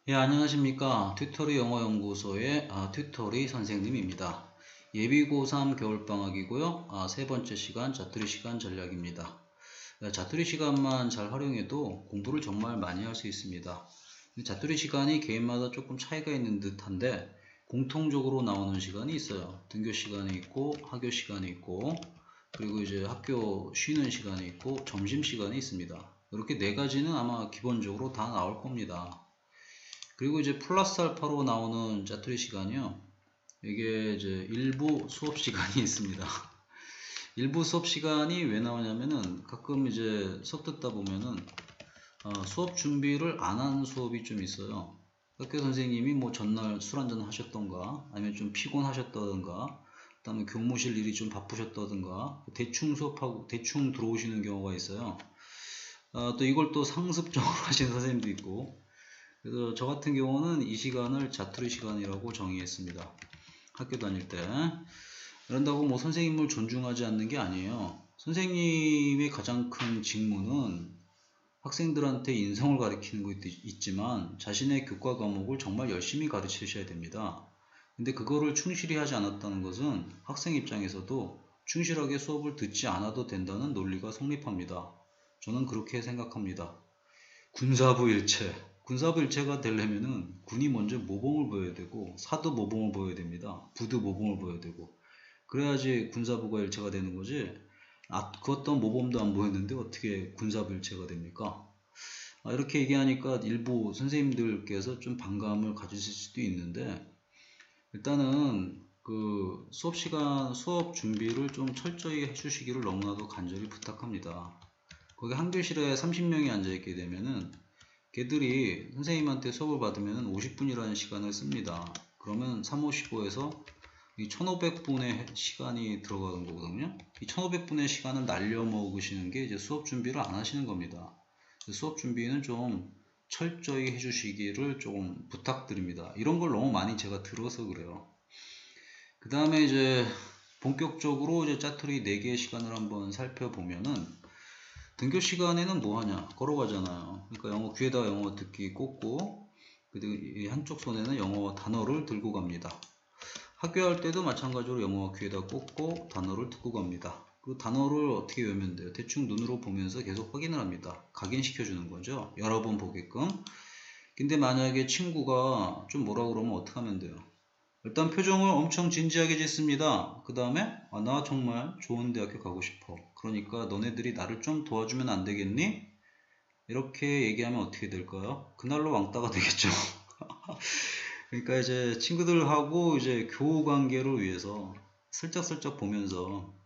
예, 안녕하십니까. 튜토리 영어연구소의 튜토리 선생님입니다. 예비 고3 겨울방학이고요. 세 번째 시간 자투리 시간 전략입니다. 자투리 시간만 잘 활용해도 공부를 정말 많이 할 수 있습니다. 자투리 시간이 개인마다 조금 차이가 있는 듯한데 공통적으로 나오는 시간이 있어요. 등교 시간이 있고 학교 시간이 있고 그리고 이제 학교 쉬는 시간이 있고 점심 시간이 있습니다. 이렇게 네 가지는 아마 기본적으로 다 나올 겁니다. 그리고 이제 플러스 알파로 나오는 자투리 시간이요. 이게 이제 일부 수업 시간이 있습니다. 일부 수업 시간이 왜 나오냐면은 가끔 이제 수업 듣다 보면은 수업 준비를 안 한 수업이 좀 있어요. 학교 선생님이 뭐 전날 술 한잔 하셨던가 아니면 좀 피곤하셨다던가 그다음에 교무실 일이 좀 바쁘셨다던가 대충 수업하고 대충 들어오시는 경우가 있어요. 또 이걸 또 상습적으로 하시는 선생님도 있고, 그래서 저 같은 경우는 이 시간을 자투리 시간이라고 정의했습니다. 학교 다닐 때. 그런다고 뭐 선생님을 존중하지 않는 게 아니에요. 선생님의 가장 큰 직무는 학생들한테 인성을 가르치는 것도 있지만 자신의 교과 과목을 정말 열심히 가르치셔야 됩니다. 근데 그거를 충실히 하지 않았다는 것은 학생 입장에서도 충실하게 수업을 듣지 않아도 된다는 논리가 성립합니다. 저는 그렇게 생각합니다. 군사부일체. 군사부일체가 되려면은 군이 먼저 모범을 보여야 되고 사도 모범을 보여야 됩니다. 부도 모범을 보여야 되고 그래야지 군사부가 일체가 되는 거지. 그 어떤 모범도 안 보였는데 어떻게 군사부일체가 됩니까? 이렇게 얘기하니까 일부 선생님들께서 좀 반감을 가지실 수도 있는데 일단은 그 수업 준비를 좀 철저히 해주시기를 너무나도 간절히 부탁합니다. 거기 한 교실에 30명이 앉아있게 되면은 걔들이 선생님한테 수업을 받으면 50분이라는 시간을 씁니다. 그러면 355에서 이 1500분의 시간이 들어가는 거거든요. 이 1500분의 시간을 날려 먹으시는 게 이제 수업 준비를 안 하시는 겁니다. 수업 준비는 좀 철저히 해주시기를 조금 부탁드립니다. 이런 걸 너무 많이 제가 들어서 그래요. 그 다음에 이제 본격적으로 이제 짜투리 4개의 시간을 한번 살펴보면은 등교 시간에는 뭐 하냐? 걸어가잖아요. 그러니까 영어 귀에다가 영어 듣기 꽂고 그리고 이 한쪽 손에는 영어 단어를 들고 갑니다. 학교할 때도 마찬가지로 영어 귀에다 꽂고 단어를 듣고 갑니다. 그 단어를 어떻게 외우면 돼요? 대충 눈으로 보면서 계속 확인을 합니다. 각인시켜 주는 거죠. 여러 번 보게끔. 근데 만약에 친구가 좀 뭐라 그러면 어떻게 하면 돼요? 일단 표정을 엄청 진지하게 짓습니다. 그 다음에 나 정말 좋은 대학교 가고 싶어. 그러니까 너네들이 나를 좀 도와주면 안 되겠니? 이렇게 얘기하면 어떻게 될까요? 그날로 왕따가 되겠죠. 그러니까 이제 친구들하고 이제 교우 관계를 위해서 슬쩍슬쩍 보면서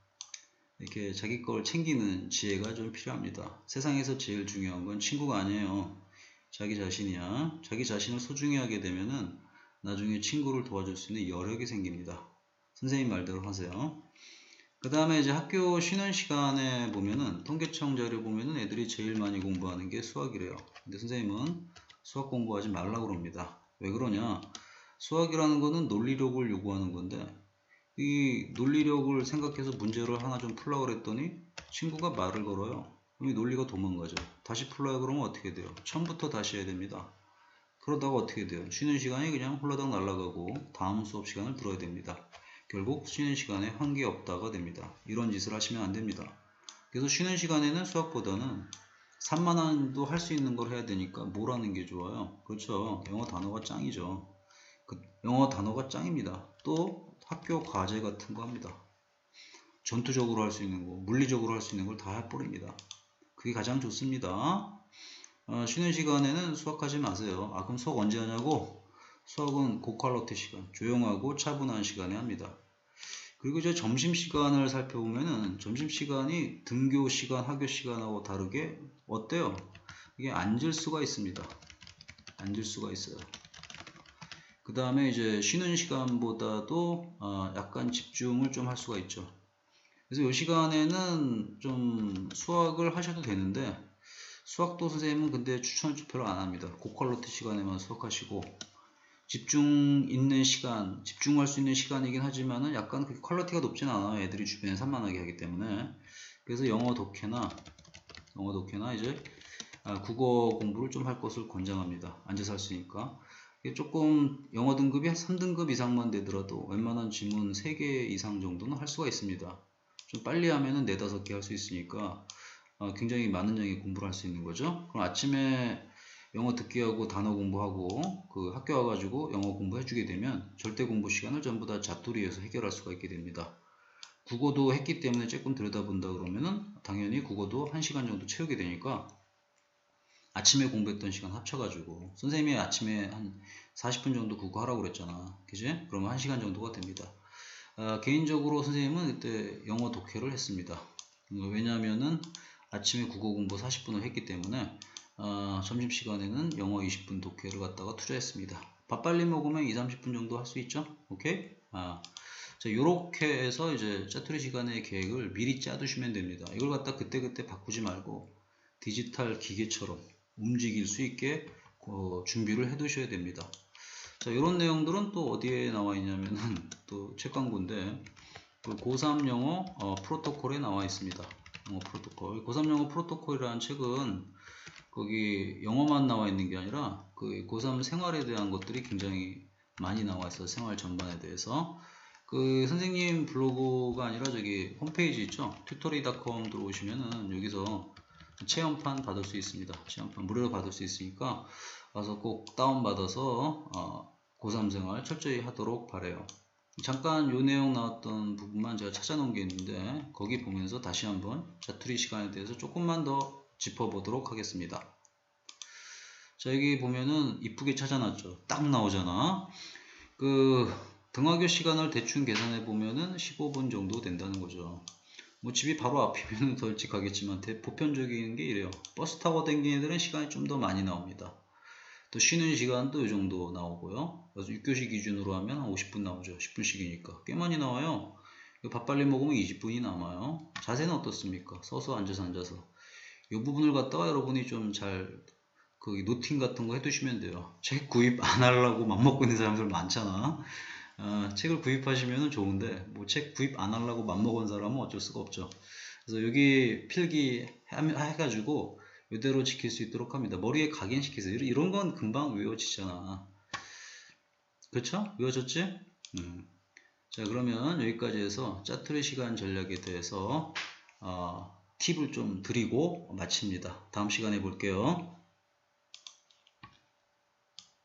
이렇게 자기 걸 챙기는 지혜가 좀 필요합니다. 세상에서 제일 중요한 건 친구가 아니에요. 자기 자신이야. 자기 자신을 소중히 하게 되면은 나중에 친구를 도와줄 수 있는 여력이 생깁니다. 선생님 말대로 하세요. 그 다음에 이제 학교 쉬는 시간에 보면은 통계청 자료 보면은 애들이 제일 많이 공부하는 게 수학이래요. 근데 선생님은 수학 공부하지 말라고 그럽니다. 왜 그러냐? 수학이라는 거는 논리력을 요구하는 건데 이 논리력을 생각해서 문제를 하나 좀 풀라고 그랬더니 친구가 말을 걸어요. 그럼 이 논리가 도망가죠. 다시 풀라고 그러면 어떻게 돼요? 처음부터 다시 해야 됩니다. 그러다가 어떻게 돼요? 쉬는 시간이 그냥 홀라당 날아가고 다음 수업 시간을 들어야 됩니다. 결국 쉬는 시간에 한 게 없다가 됩니다. 이런 짓을 하시면 안 됩니다. 그래서 쉬는 시간에는 수학보다는 산만한도 할 수 있는 걸 해야 되니까 뭘 하는 게 좋아요? 그렇죠. 영어 단어가 짱이죠. 영어 단어가 짱입니다. 또 학교 과제 같은 거 합니다. 전투적으로 할 수 있는 거, 물리적으로 할 수 있는 걸 다 해버립니다. 그게 가장 좋습니다. 쉬는 시간에는 수학하지 마세요. 그럼 수학 언제 하냐고? 수학은 고퀄리티 시간, 조용하고 차분한 시간에 합니다. 그리고 이제 점심시간을 살펴보면은 점심시간이 등교 시간, 학교 시간하고 다르게 어때요? 이게 앉을 수가 있습니다. 앉을 수가 있어요. 그 다음에 이제 쉬는 시간보다도 약간 집중을 좀 할 수가 있죠. 그래서 이 시간에는 좀 수학을 하셔도 되는데 수학도 선생님은 근데 추천 별로 안 합니다. 고퀄리티 시간에만 수학하시고 집중 있는 시간, 집중할 수 있는 시간이긴 하지만은 약간 그 퀄리티가 높진 않아요. 애들이 주변에 산만하게 하기 때문에. 그래서 영어 독해나 이제 국어 공부를 좀 할 것을 권장합니다. 앉아서 할 수 있으니까. 이게 조금 영어 등급이 한 3등급 이상만 되더라도 웬만한 지문 3개 이상 정도는 할 수가 있습니다. 좀 빨리 하면은 4, 5개 할 수 있으니까 굉장히 많은 양의 공부를 할 수 있는 거죠. 그럼 아침에 영어 듣기 하고 단어 공부하고 그 학교 와가지고 영어 공부해 주게 되면 절대 공부 시간을 전부 다 자투리에서 해결할 수가 있게 됩니다. 국어도 했기 때문에 조금 들여다본다 그러면은 당연히 국어도 1시간 정도 채우게 되니까 아침에 공부했던 시간 합쳐가지고 선생님이 아침에 한 40분 정도 국어 하라고 그랬잖아. 그지? 그러면 1시간 정도가 됩니다. 개인적으로 선생님은 그때 영어 독해를 했습니다. 왜냐하면은 아침에 국어 공부 40분을 했기 때문에 점심시간에는 영어 20분 독해를 갖다가 투자했습니다. 밥 빨리 먹으면 2, 30분 정도 할 수 있죠? 오케이? 자, 요렇게 해서 이제 짜투리 시간의 계획을 미리 짜두시면 됩니다. 이걸 갖다 그때그때 바꾸지 말고 디지털 기계처럼 움직일 수 있게 준비를 해 두셔야 됩니다. 자, 이런 내용들은 또 어디에 나와 있냐면은 또 책 광고인데 그 고3 영어 프로토콜에 나와 있습니다. 영어 프로토콜. 고3 영어 프로토콜이라는 책은 거기 영어만 나와 있는 게 아니라 그 고3 생활에 대한 것들이 굉장히 많이 나와 있어요. 생활 전반에 대해서. 그 선생님 블로그가 아니라 저기 홈페이지 있죠? 튜토리.com 들어오시면은 여기서 체험판 받을 수 있습니다. 체험판 무료로 받을 수 있으니까 와서 꼭 다운받아서 고3 생활 철저히 하도록 바래요. 잠깐 요 내용 나왔던 부분만 제가 찾아놓은 게 있는데 거기 보면서 다시 한번 자투리 시간에 대해서 조금만 더 짚어보도록 하겠습니다. 자, 여기 보면은 이쁘게 찾아놨죠. 딱 나오잖아. 그 등하교 시간을 대충 계산해 보면은 15분 정도 된다는 거죠. 뭐 집이 바로 앞이면 더 일찍 가겠지만 보편적인 게 이래요. 버스 타고 다니는 애들은 시간이 좀 더 많이 나옵니다. 또 쉬는 시간도 이 정도 나오고요. 그래서 6교시 기준으로 하면 한 50분 나오죠. 10분씩이니까 꽤 많이 나와요. 밥 빨리 먹으면 20분이 남아요. 자세는 어떻습니까? 서서 앉아서 이 부분을 갖다가 여러분이 좀 잘 노팅 같은 거 해두시면 돼요. 책 구입 안 하려고 맘먹고 있는 사람들 많잖아. 책을 구입하시면 좋은데 뭐 책 구입 안 하려고 맘먹은 사람은 어쩔 수가 없죠. 그래서 여기 필기 해가지고 이대로 지킬 수 있도록 합니다. 머리에 각인시키세요. 이런 건 금방 외워지잖아. 그렇죠? 외워졌지? 자, 그러면 여기까지 해서 짜투리 시간 전략에 대해서 팁을 좀 드리고 마칩니다. 다음 시간에 볼게요.